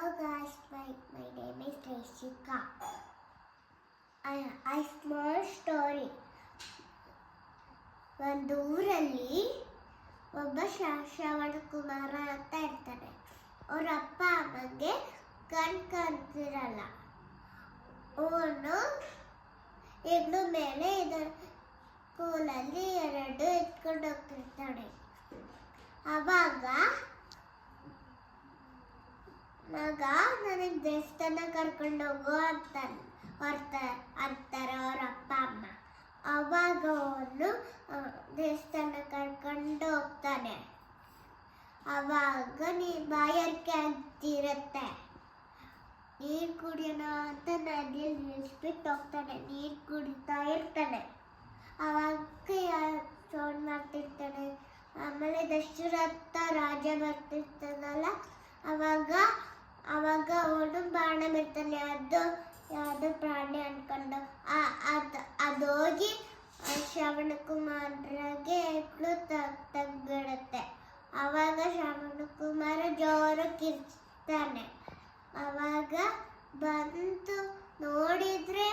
guys, my name is Rishika. A small story. ಒಂದು ಊರಲ್ಲಿ ಒಬ್ಬ ಶ್ರವಣ ಕುಮಾರ ಅಂತ ಇರ್ತಾನೆ. ಅವ್ರ ಅಪ್ಪ ಅಮ್ಮಗೆ ಕಾಣ್ತಿರಲ್ಲ. ಅವನು ಹೆಗ್ಲು ಮೇಲೆ ಸ್ಕೂಲಲ್ಲಿ ಎರಡು ಎತ್ಕೊಂಡು ಹೋಗ್ತಿರ್ತಾನೆ. ಆವಾಗ ಮಗ ನನಗೆ ದೇವಸ್ಥಾನ ಕರ್ಕೊಂಡು ಹೋಗೋ ಅಂತಾರೆ ಅವ್ರ ಅಪ್ಪ ಅಮ್ಮ. ಅವಾಗ ಅವನು ದೇವಸ್ಥಾನ ಕರ್ಕೊಂಡು ಹೋಗ್ತಾನೆ. ಅವಾಗ ಬಾಯಾರಿಕೆ ಅಂತಿರುತ್ತೆ. ನೀರು ಕುಡಿಯೋಣ ಅಂತ ನದಿಯಲ್ಲಿ ನಿಲ್ಲಿಸ್ಬಿಟ್ಟು ಹೋಗ್ತಾನೆ. ನೀರು ಕುಡಿತಾ ಇರ್ತಾನೆ. ಅವಾಗ ಸೌಂಡ್ ಮಾಡ್ತಿರ್ತಾನೆ. ಆಮೇಲೆ ದಶರಥ ರಾಜ ಬರ್ತಿರ್ತಾನಲ್ಲ, ಅವಾಗ ಅವನು ಬಾಣ ಬಿಡ್ತಾನೆ. ಅದು ಯಾವುದೋ ಪ್ರಾಣಿ ಅನ್ಕೊಂಡು ಅದು ಹೋಗಿ ಶ್ರವಣ ಕುಮಾರಗೆ ತೆಗ್ಬಿಡುತ್ತೆ. ಅವಾಗ ಶ್ರವಣ ಕುಮಾರ ಜೋರು ಕಿರ್ಚ್ತಾನೆ. ಅವಾಗ ಬಂತು ನೋಡಿದ್ರೆ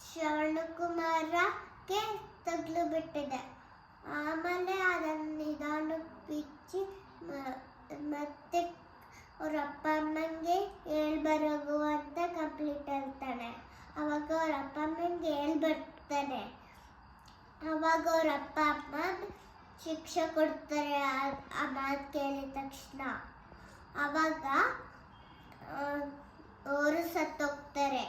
ಶ್ರವಣ ಕುಮಾರಕ್ಕೆ ತಗ್ಲು ಬಿಟ್ಟಿದೆ. ಆಮೇಲೆ ಅದನ್ನು ನಿಧಾನ ಬಿಚ್ಚಿ ಮತ್ತೆ ಅವ್ರ ಅಪ್ಪ ಅಮ್ಮಂಗೆ ಹೇಳ್ಬರೋಗು ಅಂತ ಕಂಪ್ಲೀಟ್ ಹೇಳ್ತಾನೆ. ಅವಾಗ ಅವ್ರ ಅಪ್ಪ ಅಮ್ಮಂಗೆ ಹೇಳ್ಬರ್ತಾನೆ. ಅವಾಗ ಅವ್ರ ಅಪ್ಪ ಅಮ್ಮ ಶಿಕ್ಷೆ ಕೊಡ್ತಾರೆ ಆ ಮಾತು ಕೇಳಿದ ತಕ್ಷಣ. ಅವಾಗ ಅವರು ಸತ್ತೋಗ್ತಾರೆ.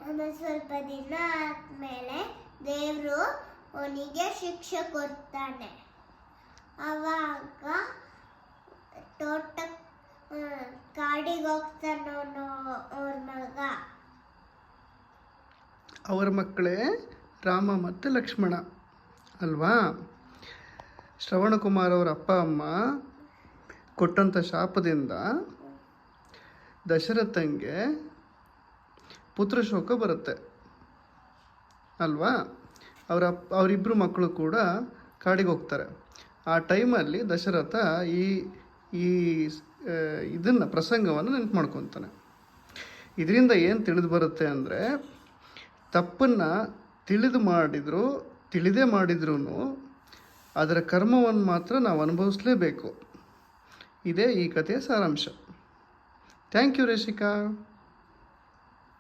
ಆಮೇಲೆ ಸ್ವಲ್ಪ ದಿನ ಆದ್ಮೇಲೆ ದೇವರು ಅವನಿಗೆ ಶಿಕ್ಷೆ ಕೊಡ್ತಾನೆ. ಅವಾಗ ಕಾಡಿಗೆ ಹೋಗ್ತಾನೆ ಅವ್ರ ಮಗ. ಅವರ ಮಕ್ಕಳೇ ರಾಮ ಮತ್ತು ಲಕ್ಷ್ಮಣ ಅಲ್ವಾ? ಶ್ರವಣಕುಮಾರ್ ಅವರ ಅಪ್ಪ ಅಮ್ಮ ಕೊಟ್ಟಂಥ ಶಾಪದಿಂದ ದಶರಥಂಗೆ ಪುತ್ರಶೋಕ ಬರುತ್ತೆ ಅಲ್ವಾ? ಅವರಿಬ್ಬರು ಮಕ್ಕಳು ಕೂಡ ಕಾಡಿಗೆ ಹೋಗ್ತಾರೆ. ಆ ಟೈಮಲ್ಲಿ ದಶರಥ ಈ ಇದನ್ನು ಪ್ರಸಂಗವನ್ನು ನೆನಪು ಮಾಡ್ಕೊತಾನೆ. ಇದರಿಂದ ಏನು ತಿಳಿದು ಬರುತ್ತೆ ಅಂದರೆ, ತಪ್ಪನ್ನು ತಿಳಿದೇ ಮಾಡಿದ್ರೂ ಅದರ ಕರ್ಮವನ್ನು ಮಾತ್ರ ನಾವು ಅನುಭವಿಸಲೇಬೇಕು. ಇದೇ ಈ ಕಥೆಯ ಸಾರಾಂಶ. Thank you ರೇಷಿಕಾ.